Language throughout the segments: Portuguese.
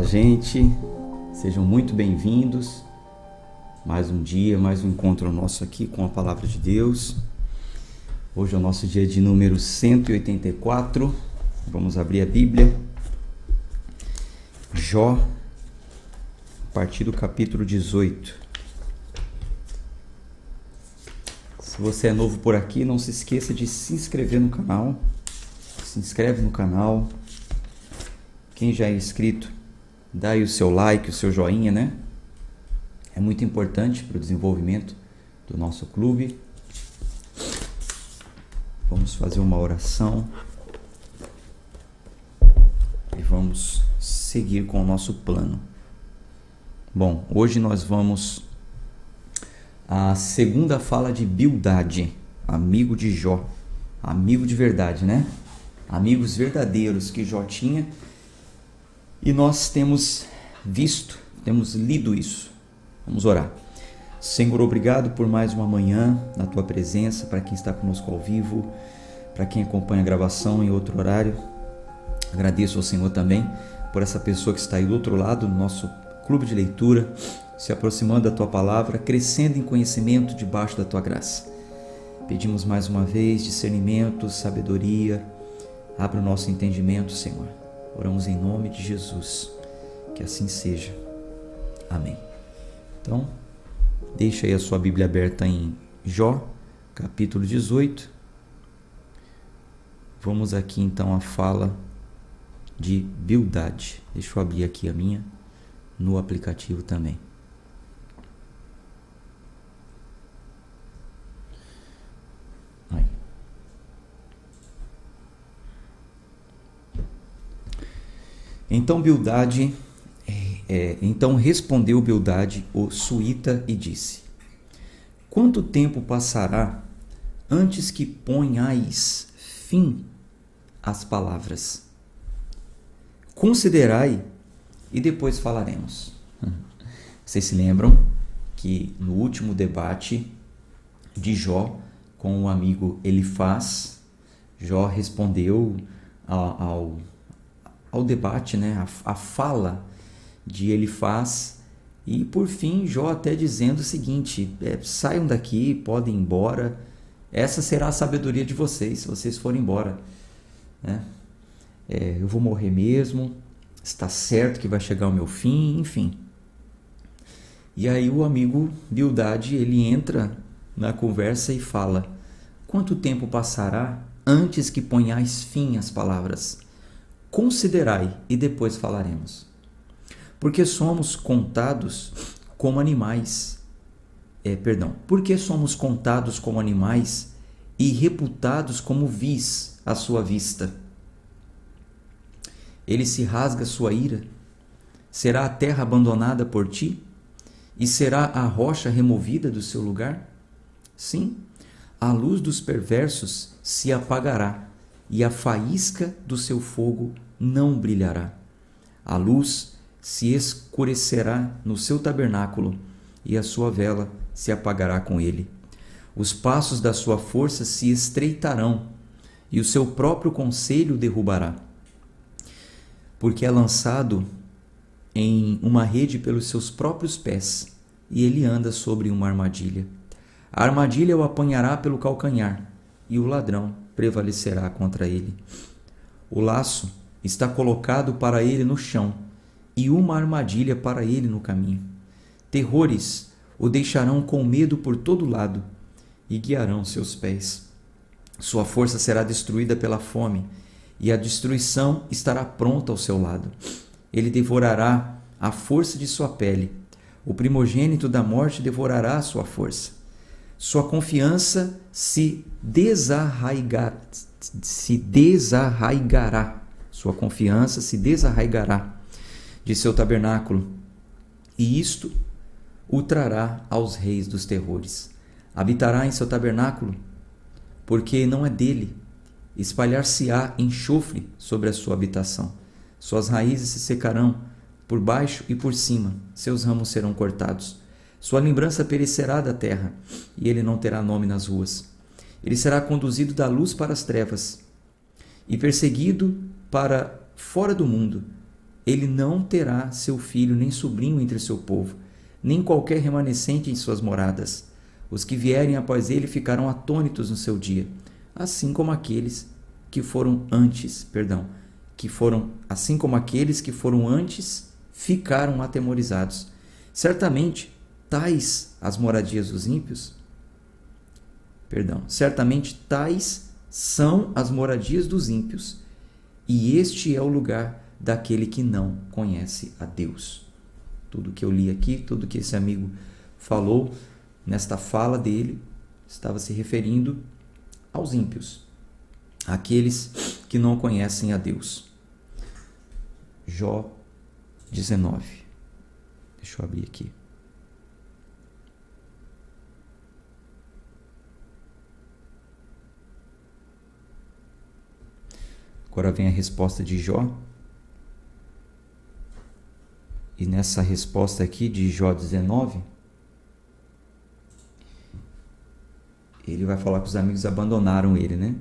gente, sejam muito bem-vindos. Mais um dia, mais um encontro nosso aqui com a Palavra de Deus. Hoje é o nosso dia de número 184. Vamos abrir a Bíblia. Jó, a partir do capítulo 18. Se você é novo por aqui, não se esqueça de se inscrever no canal. Se inscreve no canal. Quem já é inscrito, dá aí o seu like, o seu joinha, né? É muito importante para o desenvolvimento do nosso clube. Vamos fazer uma oração e vamos seguir com o nosso plano. Bom, hoje nós vamos à segunda fala de Bildade, amigo de Jó. Amigo de verdade, né? Amigos verdadeiros que Jó tinha. E nós temos visto, temos lido isso. Vamos orar. Senhor, obrigado por mais uma manhã na Tua presença, para quem está conosco ao vivo, para quem acompanha a gravação em outro horário. Agradeço ao Senhor também por essa pessoa que está aí do outro lado, no nosso clube de leitura, se aproximando da Tua palavra, crescendo em conhecimento debaixo da Tua graça. Pedimos mais uma vez discernimento, sabedoria. Abra o nosso entendimento, Senhor. Oramos em nome de Jesus, que assim seja. Amém. Então, deixa aí a sua Bíblia aberta em Jó, capítulo 18. Vamos aqui então à fala de Bildade. Deixa eu abrir aqui a minha no aplicativo também. Aí. Então respondeu Bildade, o suíta, e disse: Quanto tempo passará antes que ponhais fim às palavras? Considerai e depois falaremos. Vocês se lembram que no último debate de Jó com o amigo Elifaz, Jó respondeu ao debate, né? A fala de Elifaz, e por fim Jó até dizendo o seguinte: saiam daqui, podem ir embora, essa será a sabedoria de vocês, se vocês forem embora, né? Eu vou morrer mesmo, está certo que vai chegar o meu fim, enfim. E aí o amigo Bildade, ele entra na conversa e fala: quanto tempo passará antes que ponhais fim às palavras? Considerai e depois falaremos. Porque somos contados como animais. Porque somos contados como animais e reputados como vis à sua vista. Ele se rasga sua ira. Será a terra abandonada por ti? E será a rocha removida do seu lugar? Sim, a luz dos perversos se apagará, e a faísca do seu fogo não brilhará. A luz se escurecerá no seu tabernáculo, e a sua vela se apagará com ele. Os passos da sua força se estreitarão, e o seu próprio conselho derrubará. Porque é lançado em uma rede pelos seus próprios pés, e ele anda sobre uma armadilha. A armadilha o apanhará pelo calcanhar, e o ladrão prevalecerá contra ele. O laço está colocado para ele no chão, e uma armadilha para ele no caminho. Terrores o deixarão com medo por todo lado, e guiarão seus pés. Sua força será destruída pela fome, e a destruição estará pronta ao seu lado. Ele devorará a força de sua pele. O primogênito da morte devorará a sua força. Sua confiança se desarraigará. Sua confiança se desarraigará de seu tabernáculo, e isto o trará aos reis dos terrores. Habitará em seu tabernáculo, porque não é dele. Espalhar-se-á enxofre sobre a sua habitação. Suas raízes se secarão por baixo e por cima, seus ramos serão cortados. Sua lembrança perecerá da terra, e ele não terá nome nas ruas. Ele será conduzido da luz para as trevas, e perseguido para fora do mundo, ele não terá seu filho nem sobrinho entre seu povo, nem qualquer remanescente em suas moradas. Os que vierem após ele ficarão atônitos no seu dia, assim como aqueles que foram antes, ficaram atemorizados. Certamente tais são as moradias dos ímpios, e este é o lugar daquele que não conhece a Deus. Tudo que eu li aqui, tudo que esse amigo falou, nesta fala dele, estava se referindo aos ímpios, aqueles que não conhecem a Deus. Jó 19. Deixa eu abrir aqui. Agora vem a resposta de Jó. E nessa resposta aqui de Jó 19, ele vai falar que os amigos abandonaram ele, né?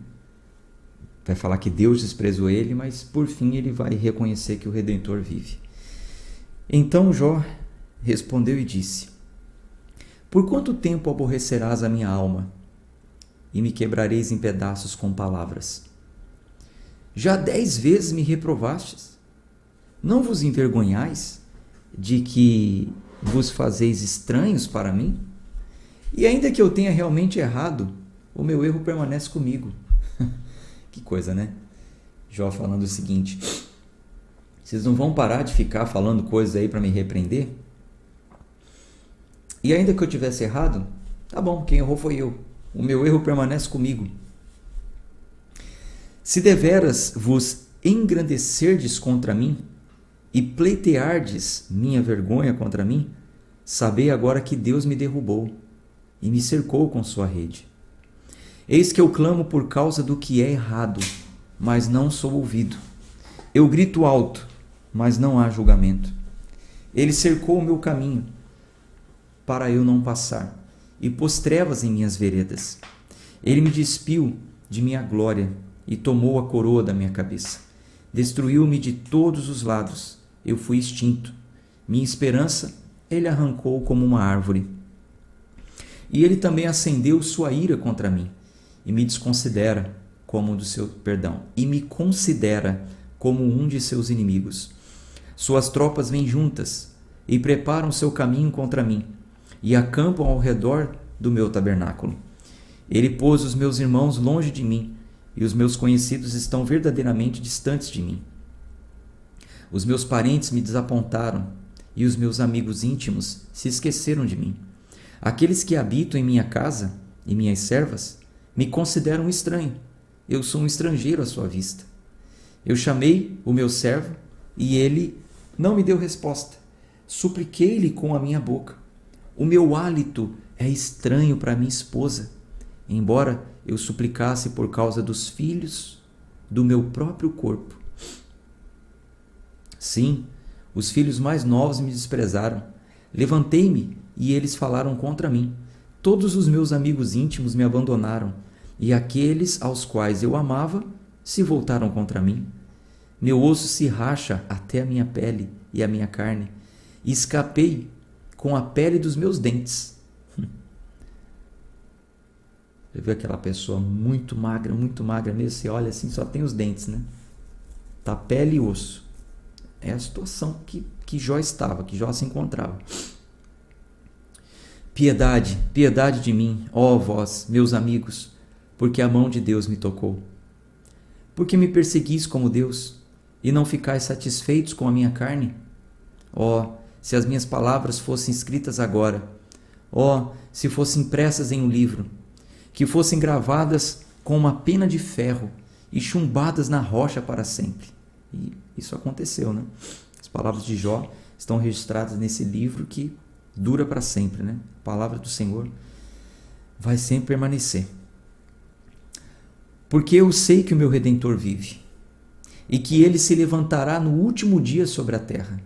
Vai falar que Deus desprezou ele, mas por fim ele vai reconhecer que o Redentor vive. Então Jó respondeu e disse: Por quanto tempo aborrecerás a minha alma e me quebrareis em pedaços com palavras? Já 10 vezes me reprovastes. Não vos envergonhais de que vos fazeis estranhos para mim? E ainda que eu tenha realmente errado, o meu erro permanece comigo. Que coisa, né? Jó falando o seguinte: vocês não vão parar de ficar falando coisas aí para me repreender? E ainda que eu tivesse errado, tá bom, quem errou foi eu. O meu erro permanece comigo. Se deveras vos engrandecerdes contra mim e pleiteardes minha vergonha contra mim, sabei agora que Deus me derrubou e me cercou com sua rede. Eis que eu clamo por causa do que é errado, mas não sou ouvido. Eu grito alto, mas não há julgamento. Ele cercou o meu caminho para eu não passar e pôs trevas em minhas veredas. Ele me despiu de minha glória e tomou a coroa da minha cabeça. Destruiu-me de todos os lados. Eu fui extinto. Minha esperança ele arrancou como uma árvore. E ele também acendeu sua ira contra mim e me desconsidera como me considera como um de seus inimigos. Suas tropas vêm juntas e preparam seu caminho contra mim e acampam ao redor do meu tabernáculo. Ele pôs os meus irmãos longe de mim e os meus conhecidos estão verdadeiramente distantes de mim. Os meus parentes me desapontaram e os meus amigos íntimos se esqueceram de mim. Aqueles que habitam em minha casa e minhas servas me consideram estranho. Eu sou um estrangeiro à sua vista. Eu chamei o meu servo e ele não me deu resposta. Supliquei-lhe com a minha boca. O meu hálito é estranho para minha esposa, embora eu suplicasse por causa dos filhos do meu próprio corpo. Sim, os filhos mais novos me desprezaram. Levantei-me e eles falaram contra mim. Todos os meus amigos íntimos me abandonaram, e aqueles aos quais eu amava se voltaram contra mim. Meu osso se racha até a minha pele e a minha carne, e escapei com a pele dos meus dentes. Você viu aquela pessoa muito magra mesmo? Você olha assim, só tem os dentes, né? Tá pele e osso. É a situação que Jó estava, que Jó se encontrava. Piedade, piedade de mim, ó vós, meus amigos, porque a mão de Deus me tocou. Porque me perseguis como Deus, e não ficais satisfeitos com a minha carne? Ó, se as minhas palavras fossem escritas agora, ó, se fossem impressas em um livro, que fossem gravadas com uma pena de ferro e chumbadas na rocha para sempre. E isso aconteceu, né? As palavras de Jó estão registradas nesse livro que dura para sempre, né? A palavra do Senhor vai sempre permanecer. Porque eu sei que o meu Redentor vive e que ele se levantará no último dia sobre a terra.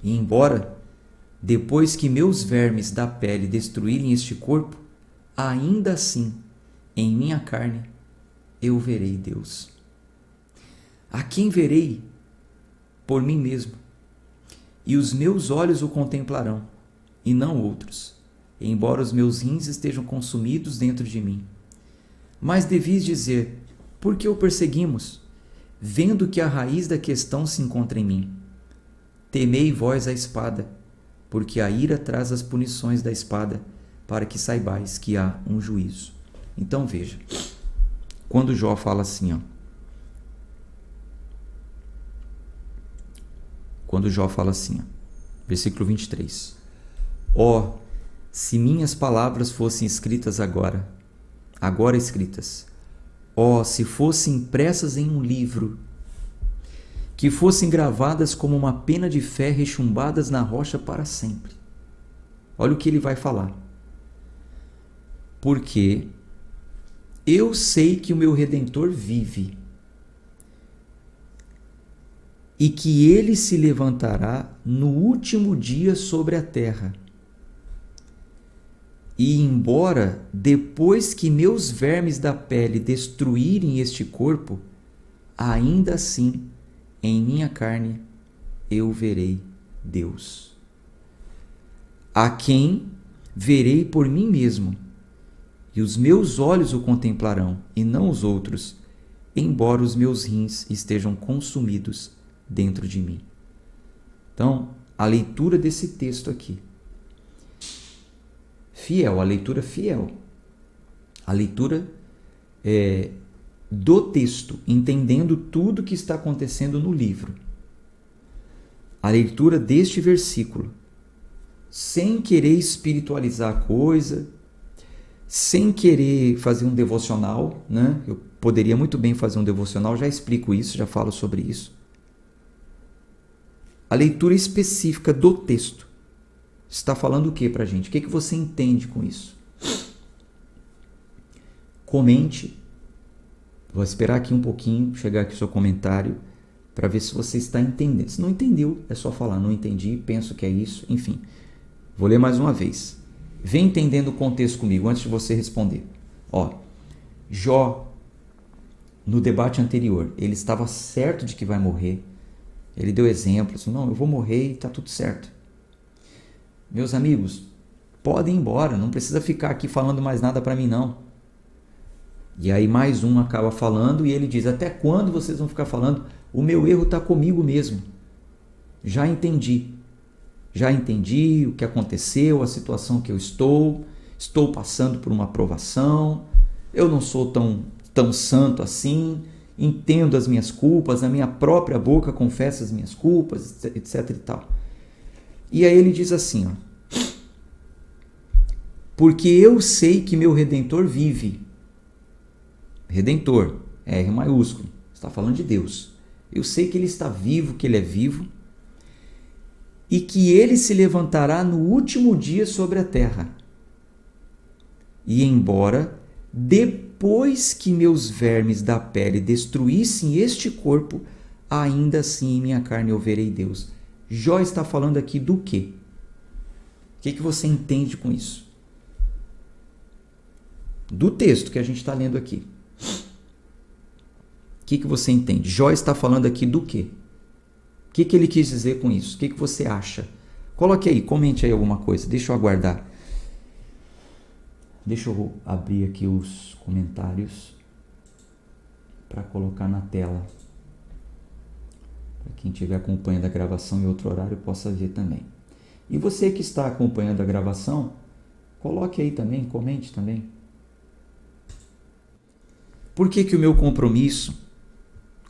E embora, depois que meus vermes da pele destruírem este corpo, ainda assim, em minha carne, eu verei Deus. A quem verei por mim mesmo, e os meus olhos o contemplarão, e não outros, embora os meus rins estejam consumidos dentro de mim. Mas devis dizer: por que o perseguimos? Vendo que a raiz da questão se encontra em mim. Temei vós a espada, porque a ira traz as punições da espada, para que saibais que há um juízo. Então veja, quando Jó fala assim, versículo 23. Ó, se minhas palavras fossem escritas agora escritas, ó, se fossem impressas em um livro, que fossem gravadas como uma pena de fé rechumbadas na rocha para sempre. Olha o que ele vai falar. Porque eu sei que o meu Redentor vive e que ele se levantará no último dia sobre a terra. E embora depois que meus vermes da pele destruírem este corpo, ainda assim em minha carne eu verei Deus, a quem verei por mim mesmo, e os meus olhos o contemplarão, e não os outros, embora os meus rins estejam consumidos dentro de mim. Então, a leitura desse texto aqui, fiel, a leitura fiel, a leitura do texto, entendendo tudo que está acontecendo no livro, a leitura deste versículo, sem querer espiritualizar a coisa, sem querer fazer um devocional, né? Eu poderia muito bem fazer um devocional, já explico isso, já falo sobre isso. A leitura específica do texto está falando o que para a gente? O que você entende com isso? Comente. Vou esperar aqui um pouquinho, chegar aqui o seu comentário, para ver se você está entendendo. Se não entendeu, é só falar, não entendi, penso que é isso, enfim. Vou ler mais uma vez. Vem entendendo o contexto comigo, antes de você responder. Jó, no debate anterior, ele estava certo de que vai morrer. Ele deu exemplos, não, eu vou morrer e está tudo certo. Meus amigos, podem ir embora, não precisa ficar aqui falando mais nada para mim não. E aí mais um acaba falando e ele diz: até quando vocês vão ficar falando? O meu erro está comigo mesmo. Já entendi o que aconteceu, a situação que eu estou passando por uma provação, eu não sou tão santo assim, entendo as minhas culpas, na minha própria boca confesso as minhas culpas, etc e tal. E aí ele diz assim, porque eu sei que meu Redentor vive. Redentor, R maiúsculo, está falando de Deus. Eu sei que ele está vivo, que ele é vivo, e que ele se levantará no último dia sobre a terra. E embora, depois que meus vermes da pele destruíssem este corpo, ainda assim em minha carne eu verei Deus. Jó está falando aqui do quê? O que você entende com isso? Do texto que a gente está lendo aqui. O que você entende? Jó está falando aqui do quê? O que ele quis dizer com isso? O que você acha? Coloque aí, comente aí alguma coisa. Deixa eu aguardar. Deixa eu abrir aqui os comentários para colocar na tela. Para quem estiver acompanhando a gravação em outro horário possa ver também. E você que está acompanhando a gravação, coloque aí também, comente também. Por que o meu compromisso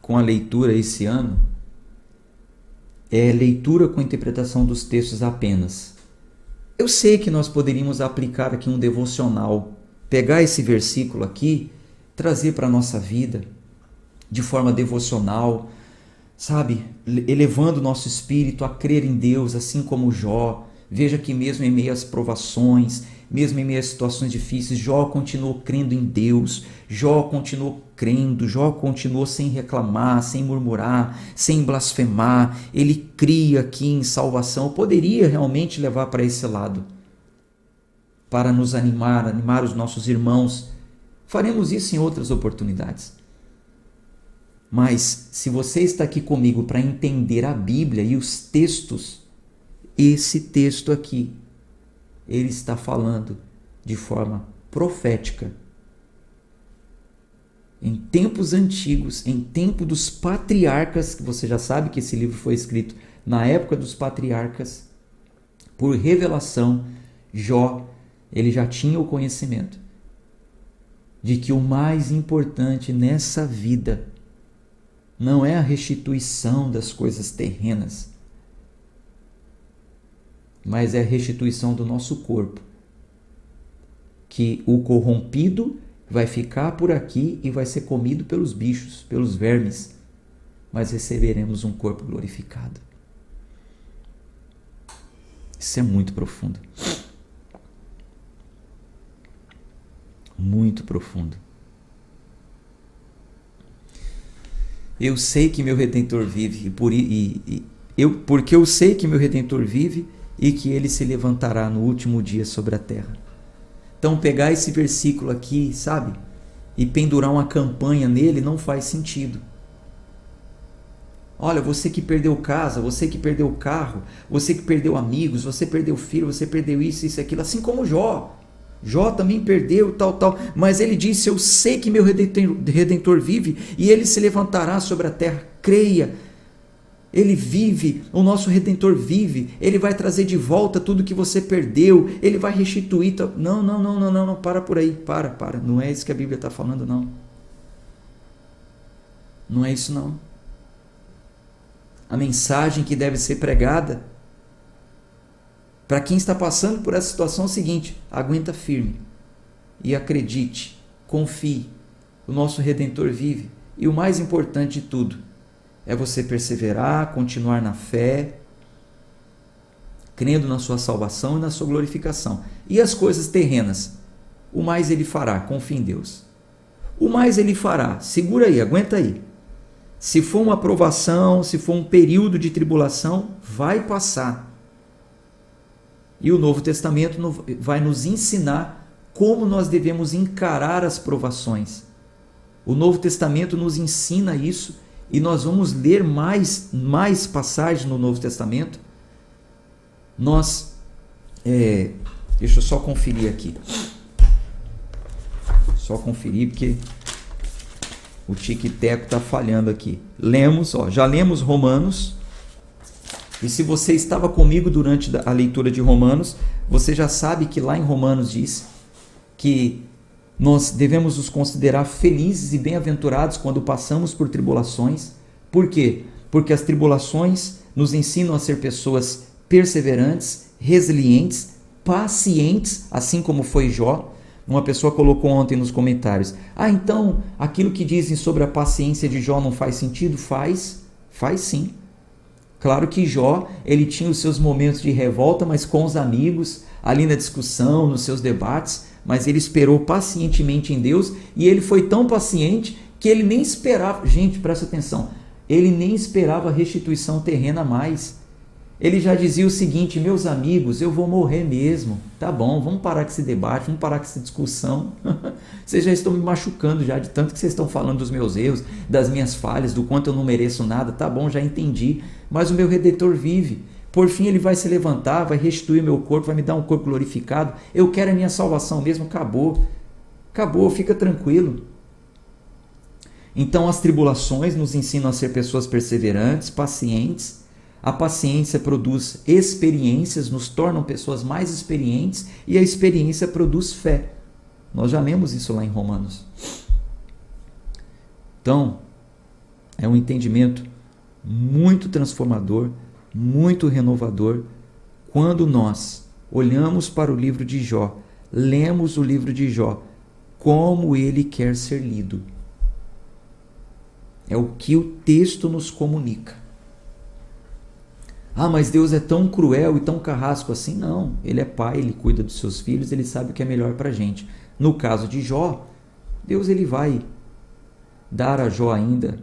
com a leitura esse ano é leitura com interpretação dos textos apenas? Eu sei que nós poderíamos aplicar aqui um devocional, pegar esse versículo aqui, trazer para a nossa vida de forma devocional, sabe? Elevando o nosso espírito a crer em Deus, assim como Jó. Veja que mesmo em meio às provações, mesmo em meio às situações difíceis, Jó continuou crendo em Deus, Jó continuou crendo, Jó continuou sem reclamar, sem murmurar, sem blasfemar. Ele cria aqui em salvação. Eu poderia realmente levar para esse lado, para nos animar os nossos irmãos. Faremos isso em outras oportunidades. Mas se você está aqui comigo para entender a Bíblia e os textos, esse texto aqui, ele está falando de forma profética. Em tempos antigos, em tempo dos patriarcas, que você já sabe que esse livro foi escrito na época dos patriarcas, por revelação, Jó, ele já tinha o conhecimento de que o mais importante nessa vida não é a restituição das coisas terrenas, mas é a restituição do nosso corpo, que o corrompido vai ficar por aqui e vai ser comido pelos bichos, pelos vermes, mas receberemos um corpo glorificado. Isso é muito profundo. Muito profundo. Eu sei que meu Redentor vive, porque eu sei que meu Redentor vive e que ele se levantará no último dia sobre a terra. Então pegar esse versículo aqui, sabe, e pendurar uma campanha nele não faz sentido. Olha, você que perdeu casa, você que perdeu carro, você que perdeu amigos, você perdeu filho, você perdeu isso, isso, aquilo, assim como Jó. Jó também perdeu, tal, mas ele disse, eu sei que meu Redentor vive e ele se levantará sobre a terra. Creia, ele vive, o nosso Redentor vive, ele vai trazer de volta tudo que você perdeu, ele vai restituir. Não, para por aí, para, não é isso que a Bíblia está falando, não. Não é isso, não. A mensagem que deve ser pregada para quem está passando por essa situação é o seguinte: aguenta firme e acredite, confie, o nosso Redentor vive. E o mais importante de tudo é você perseverar, continuar na fé, crendo na sua salvação e na sua glorificação. E as coisas terrenas, o mais ele fará, confie em Deus. O mais ele fará, segura aí, aguenta aí. Se for uma provação, se for um período de tribulação, vai passar. E o Novo Testamento vai nos ensinar como nós devemos encarar as provações. O Novo Testamento nos ensina isso e nós vamos ler mais passagens no Novo Testamento. Deixa eu só conferir aqui. Só conferir porque o tic-teco está falhando aqui. Já lemos Romanos. E se você estava comigo durante a leitura de Romanos, você já sabe que lá em Romanos diz que nós devemos nos considerar felizes e bem-aventurados quando passamos por tribulações. Por quê? Porque as tribulações nos ensinam a ser pessoas perseverantes, resilientes, pacientes, assim como foi Jó. Uma pessoa colocou ontem nos comentários: então aquilo que dizem sobre a paciência de Jó não faz sentido? Faz sim. Claro que Jó, ele tinha os seus momentos de revolta, mas com os amigos, ali na discussão, nos seus debates, mas ele esperou pacientemente em Deus e ele foi tão paciente que ele nem esperava, gente, presta atenção, ele nem esperava a restituição terrena mais. Ele já dizia o seguinte: meus amigos, eu vou morrer mesmo, tá bom, vamos parar com esse debate, vamos parar com essa discussão. Vocês já estão me machucando já de tanto que vocês estão falando dos meus erros, das minhas falhas, do quanto eu não mereço nada, tá bom, já entendi, mas o meu Redentor vive, por fim ele vai se levantar, vai restituir meu corpo, vai me dar um corpo glorificado, eu quero a minha salvação mesmo, acabou, fica tranquilo. Então as tribulações nos ensinam a ser pessoas perseverantes, pacientes. A paciência produz experiências, nos tornam pessoas mais experientes e a experiência produz fé. Nós já lemos isso lá em Romanos. Então, é um entendimento muito transformador, muito renovador, quando nós olhamos para o livro de Jó, lemos o livro de Jó, como ele quer ser lido. É o que o texto nos comunica. Mas Deus é tão cruel e tão carrasco assim? Não, ele é pai, ele cuida dos seus filhos, ele sabe o que é melhor para a gente. No caso de Jó, Deus ele vai dar a Jó ainda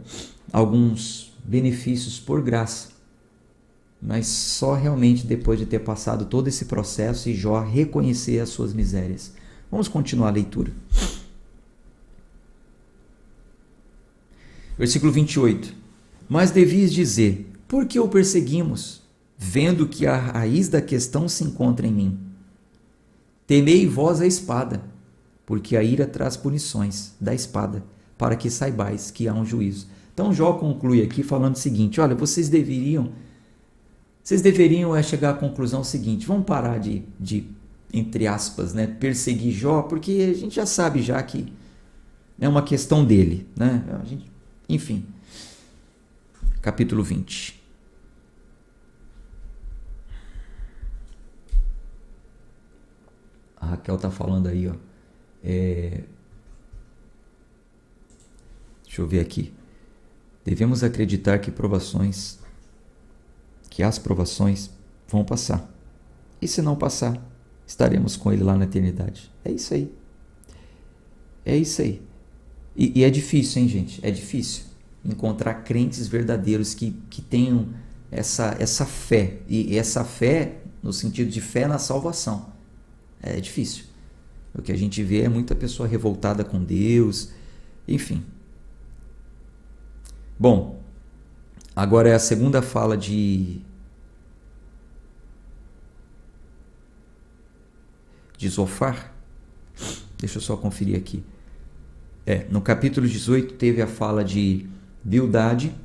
alguns benefícios por graça, mas só realmente depois de ter passado todo esse processo e Jó reconhecer as suas misérias. Vamos continuar a leitura. Versículo 28. Mas devias dizer: por que o perseguimos, vendo que a raiz da questão se encontra em mim? Temei vós a espada, porque a ira traz punições da espada, para que saibais que há um juízo. Então Jó conclui aqui falando o seguinte: olha, vocês deveriam chegar à conclusão seguinte: vamos parar de entre aspas, né, perseguir Jó, porque a gente já sabe já que é uma questão dele, né? Enfim. Capítulo 20. A Raquel está falando aí, ó. Deixa eu ver aqui. Devemos acreditar que as provações vão passar. E se não passar, estaremos com ele lá na eternidade. É isso aí. É isso aí. E é difícil, hein, gente? É difícil encontrar crentes verdadeiros que tenham essa fé. E essa fé no sentido de fé na salvação. É difícil. O que a gente vê é muita pessoa revoltada com Deus. Enfim. Bom, agora é a segunda fala de Zofar. Deixa eu só conferir aqui. No capítulo 18 teve a fala de Bildade.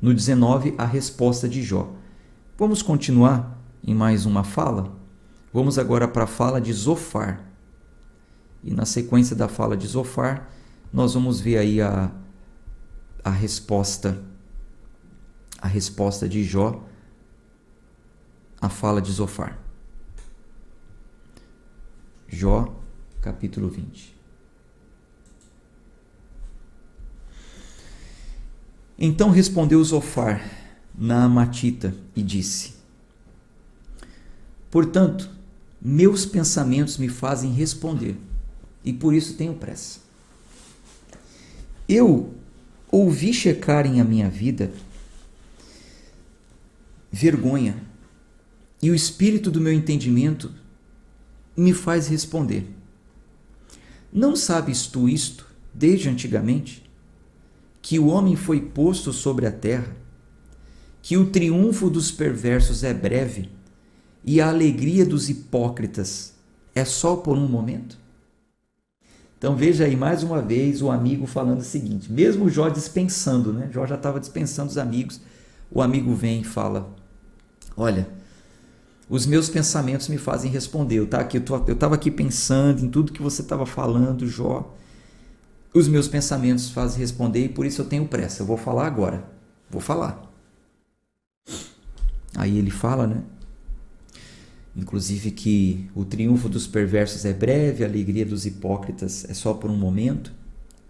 No 19, a resposta de Jó. Vamos continuar em mais uma fala? Vamos agora para a fala de Zofar. E na sequência da fala de Zofar, nós vamos ver aí a resposta de Jó, a fala de Zofar. Jó, capítulo 20. Então respondeu Zofar na Amatita e disse: portanto, meus pensamentos me fazem responder, e por isso tenho pressa. Eu ouvi checarem a minha vida vergonha, e o espírito do meu entendimento me faz responder. Não sabes tu isto desde antigamente? Que o homem foi posto sobre a terra, que o triunfo dos perversos é breve e a alegria dos hipócritas é só por um momento? Então veja aí mais uma vez o amigo falando o seguinte, mesmo Jó dispensando, né? Jó já estava dispensando os amigos, o amigo vem e fala: olha, os meus pensamentos me fazem responder. Eu estava aqui pensando em tudo que você estava falando, Jó. Os meus pensamentos fazem responder e por isso eu tenho pressa. Eu vou falar agora. Vou falar. Aí ele fala, né? Inclusive que o triunfo dos perversos é breve, a alegria dos hipócritas é só por um momento.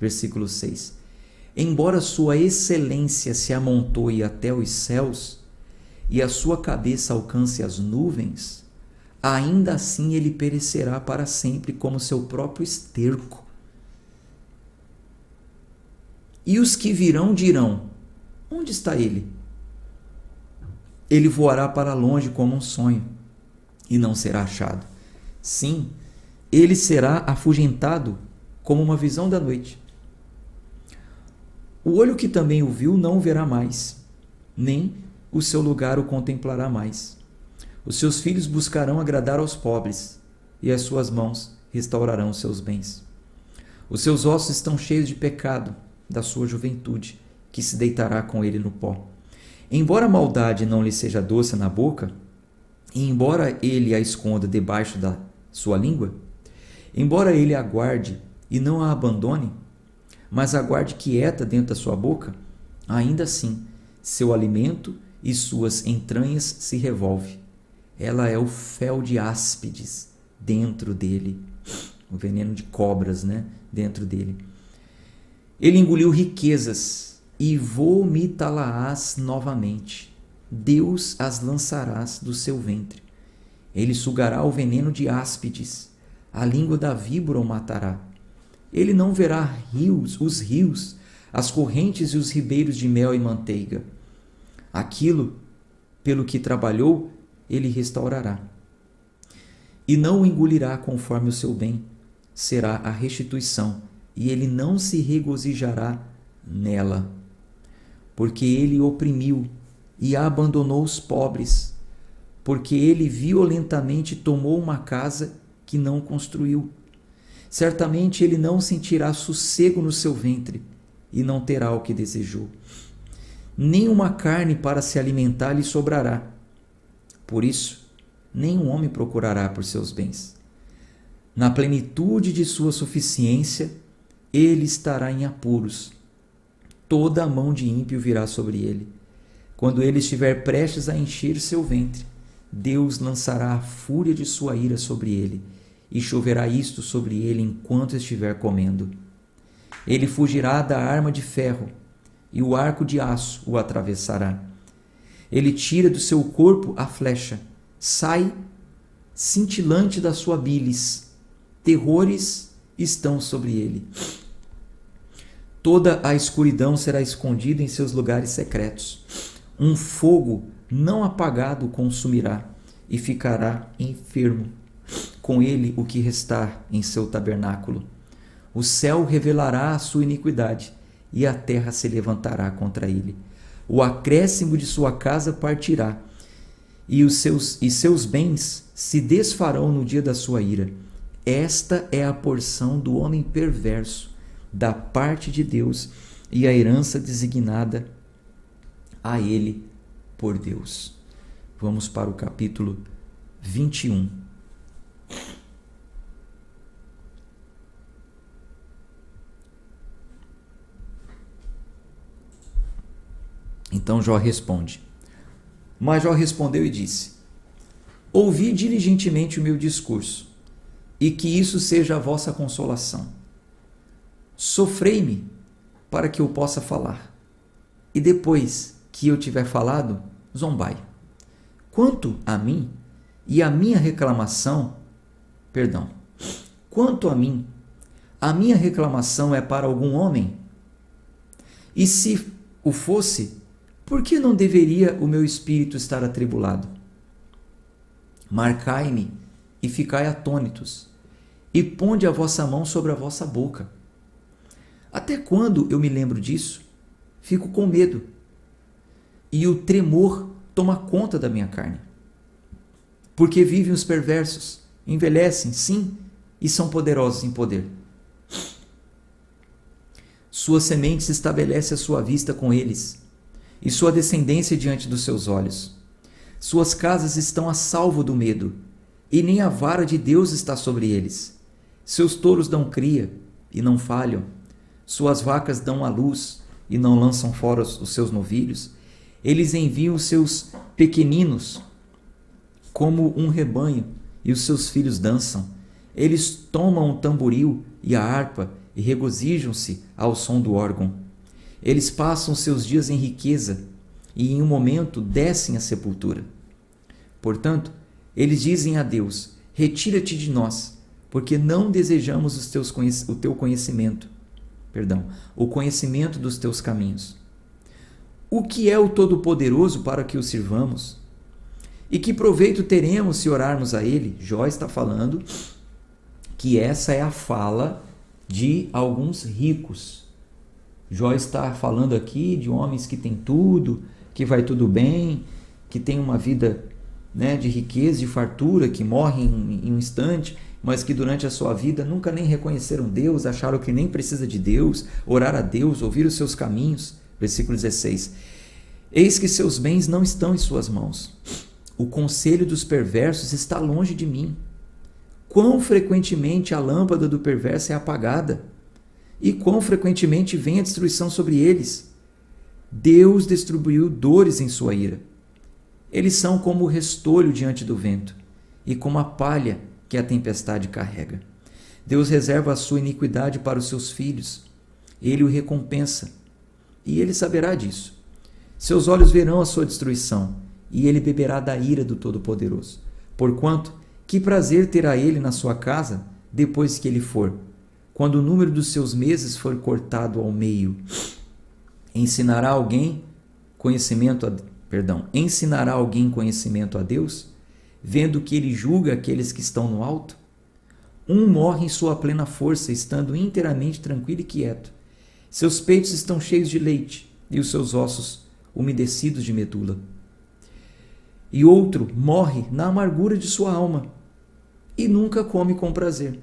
Versículo 6. Embora sua excelência se amontoe até os céus e a sua cabeça alcance as nuvens, ainda assim ele perecerá para sempre como seu próprio esterco. E os que virão dirão: onde está ele? Ele voará para longe como um sonho e não será achado. Sim, ele será afugentado como uma visão da noite. O olho que também o viu não o verá mais, nem o seu lugar o contemplará mais. Os seus filhos buscarão agradar aos pobres, e as suas mãos restaurarão os seus bens. Os seus ossos estão cheios de pecado da sua juventude, que se deitará com ele no pó. Embora a maldade não lhe seja doce na boca, e embora ele a esconda debaixo da sua língua, embora ele a guarde e não a abandone, mas a guarde quieta dentro da sua boca, ainda assim seu alimento e suas entranhas se revolve. Ela é o fel de áspides dentro dele, o veneno de cobras, né, dentro dele. Ele engoliu riquezas e vomitá-las novamente. Deus as lançarás do seu ventre. Ele sugará o veneno de áspides, a língua da víbora o matará. Ele não verá os rios, as correntes e os ribeiros de mel e manteiga. Aquilo pelo que trabalhou, ele restaurará. E não o engolirá conforme o seu bem, será a restituição, e ele não se regozijará nela. porque ele oprimiu e abandonou os pobres, porque ele violentamente tomou uma casa que não construiu. Certamente ele não sentirá sossego no seu ventre e não terá o que desejou. Nem uma carne para se alimentar lhe sobrará. Por isso, nenhum homem procurará por seus bens. Na plenitude de sua suficiência, ele estará em apuros. Toda a mão de ímpio virá sobre ele. Quando ele estiver prestes a encher seu ventre, Deus lançará a fúria de sua ira sobre ele, e choverá isto sobre ele enquanto estiver comendo. Ele fugirá da arma de ferro, e o arco de aço o atravessará. Ele tira do seu corpo a flecha, sai cintilante da sua bilis. Terrores estão sobre ele. Toda a escuridão será escondida em seus lugares secretos. Um fogo não apagado o consumirá, e ficará enfermo com ele o que restar em seu tabernáculo. O céu revelará a sua iniquidade, e a terra se levantará contra ele. O acréscimo de sua casa partirá, e seus bens se desfarão no dia da sua ira. Esta é a porção do homem perverso, da parte de Deus, e a herança designada a ele por Deus. Vamos para o capítulo 21. Então Jó responde. Mas Jó respondeu e disse: Ouvi diligentemente o meu discurso, e que isso seja a vossa consolação. Sofrei-me para que eu possa falar, e depois que eu tiver falado, zombai. Quanto a mim e a minha reclamação, quanto a mim, a minha reclamação é para algum homem? E se o fosse, por que não deveria o meu espírito estar atribulado? Marcai-me e ficai atônitos, e ponde a vossa mão sobre a vossa boca. Até quando eu me lembro disso, fico com medo, e o tremor toma conta da minha carne. Porque vivem os perversos, envelhecem, sim, e são poderosos em poder. Sua semente estabelece a sua vista com eles, e sua descendência diante dos seus olhos. Suas casas estão a salvo do medo, e nem a vara de Deus está sobre eles. Seus touros dão cria, e não falham. Suas vacas dão à luz, e não lançam fora os seus novilhos. Eles enviam os seus pequeninos como um rebanho, e os seus filhos dançam. Eles tomam o tamboril e a harpa, e regozijam-se ao som do órgão. Eles passam seus dias em riqueza, e em um momento descem à sepultura. Portanto, eles dizem a Deus: retira-te de nós, porque não desejamos o teu conhecimento, o conhecimento dos teus caminhos. O que é o Todo-Poderoso para que o sirvamos? E que proveito teremos se orarmos a Ele? Jó está falando que essa é a fala de alguns ricos. Jó está falando aqui de homens que têm tudo, que vai tudo bem, que tem uma vida, de riqueza, de fartura, que morrem em um instante, mas que durante a sua vida nunca nem reconheceram Deus, acharam que nem precisa de Deus, orar a Deus, ouvir os seus caminhos. Versículo 16. Eis que seus bens não estão em suas mãos. O conselho dos perversos está longe de mim. Quão frequentemente a lâmpada do perverso é apagada, e quão frequentemente vem a destruição sobre eles. Deus distribuiu dores em sua ira. Eles são como o restolho diante do vento, e como a palha que a tempestade carrega. Deus reserva a sua iniquidade para os seus filhos. Ele o recompensa, e ele saberá disso. Seus olhos verão a sua destruição, e ele beberá da ira do Todo-Poderoso. Porquanto, que prazer terá ele na sua casa, depois que ele for, quando o número dos seus meses for cortado ao meio? Ensinará alguém conhecimento a Deus, vendo que ele julga aqueles que estão no alto? Um morre em sua plena força, estando inteiramente tranquilo e quieto. Seus peitos estão cheios de leite, e os seus ossos umedecidos de medula. E outro morre na amargura de sua alma e nunca come com prazer.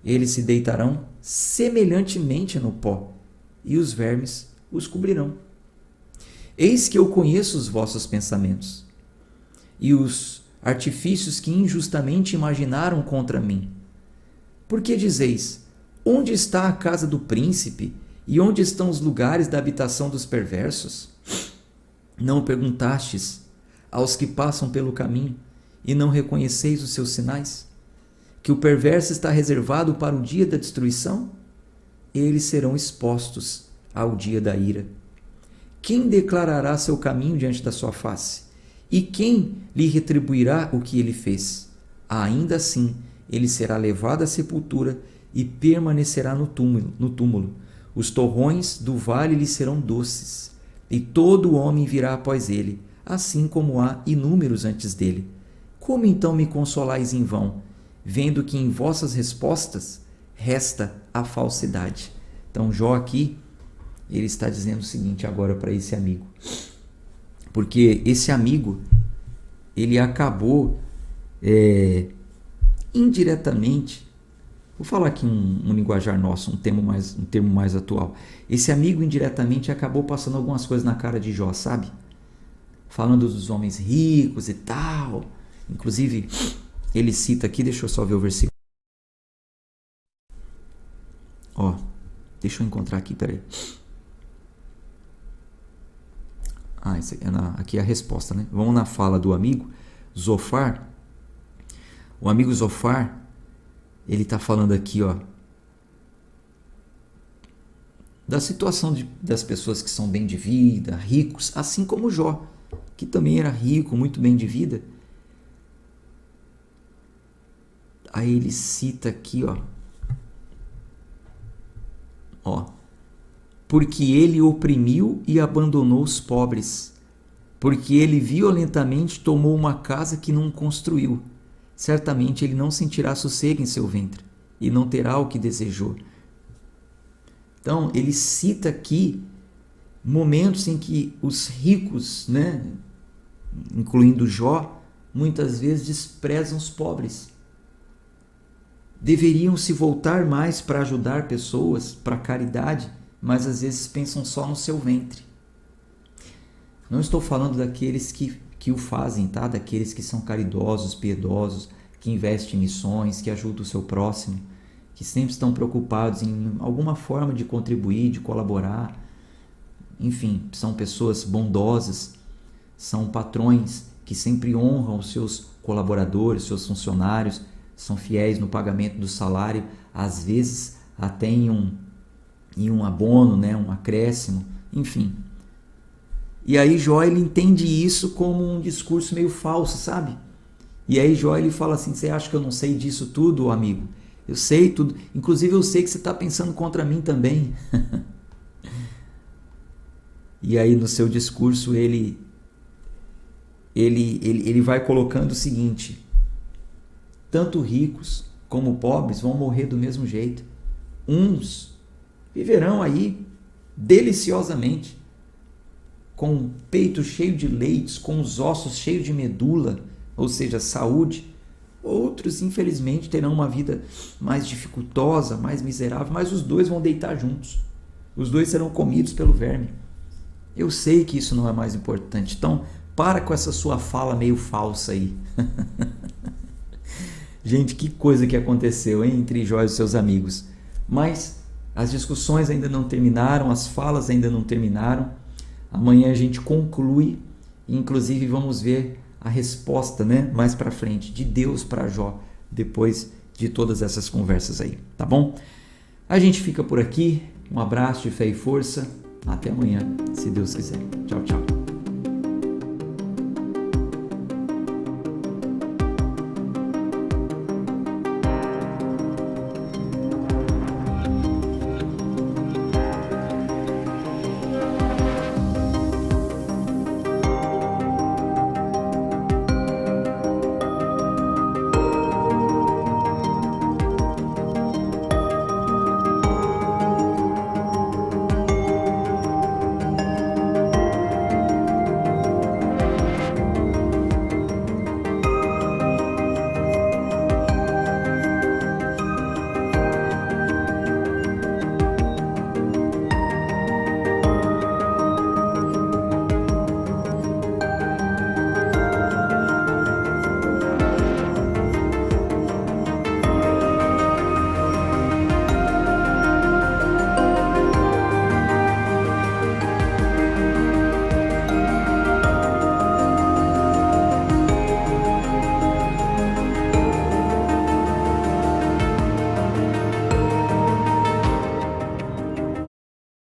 Eles se deitarão semelhantemente no pó, e os vermes os cobrirão. Eis que eu conheço os vossos pensamentos e os artifícios que injustamente imaginaram contra mim. Porque dizeis: onde está a casa do príncipe e onde estão os lugares da habitação dos perversos? Não perguntastes aos que passam pelo caminho e não reconheceis os seus sinais? Que o perverso está reservado para o dia da destruição? Eles serão expostos ao dia da ira. Quem declarará seu caminho diante da sua face? E quem lhe retribuirá o que ele fez? Ainda assim, ele será levado à sepultura e permanecerá no túmulo. Os torrões do vale lhe serão doces, e todo homem virá após ele, assim como há inúmeros antes dele. Como então me consolais em vão, vendo que em vossas respostas resta a falsidade? Então Jó aqui, ele está dizendo o seguinte agora para esse amigo. Porque esse amigo, ele acabou indiretamente, vou falar aqui um linguajar nosso, um termo mais atual. Esse amigo indiretamente acabou passando algumas coisas na cara de Jó, sabe? Falando dos homens ricos e tal. Inclusive, ele cita aqui, deixa eu só ver o versículo. Ó, deixa eu encontrar aqui, peraí. Aqui é a resposta, né? Vamos na fala do amigo Zofar. O amigo Zofar, ele está falando aqui, ó, da situação das pessoas que são bem de vida, ricos, assim como Jó, que também era rico, muito bem de vida. Aí ele cita aqui, ó, porque ele oprimiu e abandonou os pobres, porque ele violentamente tomou uma casa que não construiu. Certamente ele não sentirá sossego em seu ventre e não terá o que desejou. Então, ele cita aqui momentos em que os ricos, né, incluindo Jó, muitas vezes desprezam os pobres. Deveriam se voltar mais para ajudar pessoas, para a caridade, mas às vezes pensam só no seu ventre. Não estou falando daqueles que o fazem, tá? Daqueles que são caridosos, piedosos, que investem em missões, que ajudam o seu próximo, que sempre estão preocupados em alguma forma de contribuir, de colaborar. Enfim, são pessoas bondosas, são patrões que sempre honram os seus colaboradores, seus funcionários, são fiéis no pagamento do salário, às vezes até em um abono, né, um acréscimo, enfim. E aí Jó, ele entende isso como um discurso meio falso, sabe? E aí Jó, ele fala assim: você acha que eu não sei disso tudo, amigo? Eu sei tudo, inclusive eu sei que você está pensando contra mim também. E aí no seu discurso ele vai colocando o seguinte: tanto ricos como pobres vão morrer do mesmo jeito. Uns viverão aí deliciosamente, com o peito cheio de leites, com os ossos cheios de medula, ou seja, saúde. Outros, infelizmente, terão uma vida mais dificultosa, mais miserável, mas os dois vão deitar juntos. Os dois serão comidos pelo verme. Eu sei que isso não é mais importante, então para com essa sua fala meio falsa aí. Gente, que coisa que aconteceu, hein, entre Jó e os seus amigos. Mas as discussões ainda não terminaram, as falas ainda não terminaram. Amanhã a gente conclui, e inclusive vamos ver a resposta, né, mais para frente, de Deus para Jó, depois de todas essas conversas aí, tá bom? A gente fica por aqui, um abraço de fé e força, até amanhã, se Deus quiser. Tchau, tchau.